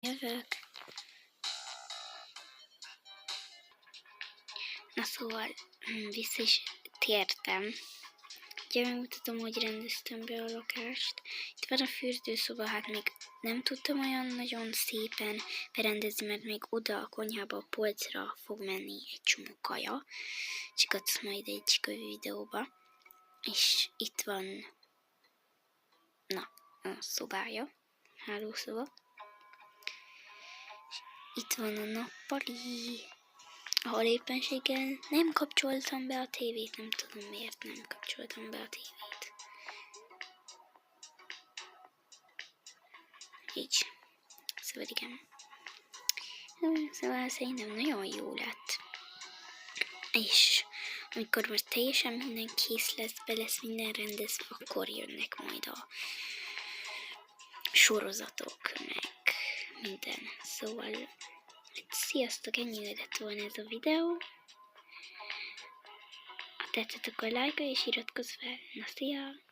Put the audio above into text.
jövök. Na szóval, vissza is tértem. Ugye megmutatom, hogy rendeztem be a lakást. Itt van a fürdőszoba, hát még nem tudtam olyan nagyon szépen berendezni, mert még oda a konyhába, a polcra fog menni egy csomó kaja. Csikatsz majd egy videóba. És itt van, na, a szobája, hálószoba. Itt van a nappali, ahol éppenséggel nem kapcsoltam be a tévét, nem tudom miért nem kapcsoltam be a tévét. Így. Szóval igen. Szóval szerintem nagyon jó lett. És amikor már teljesen minden kész lesz, be lesz minden rendezve, akkor jönnek majd a sorozatok, meg minden. Szóval, sziasztok, ennyi lett volna ez a videó. Ha tetszett, akkor lájkolj és iratkozz fel. Na, szia!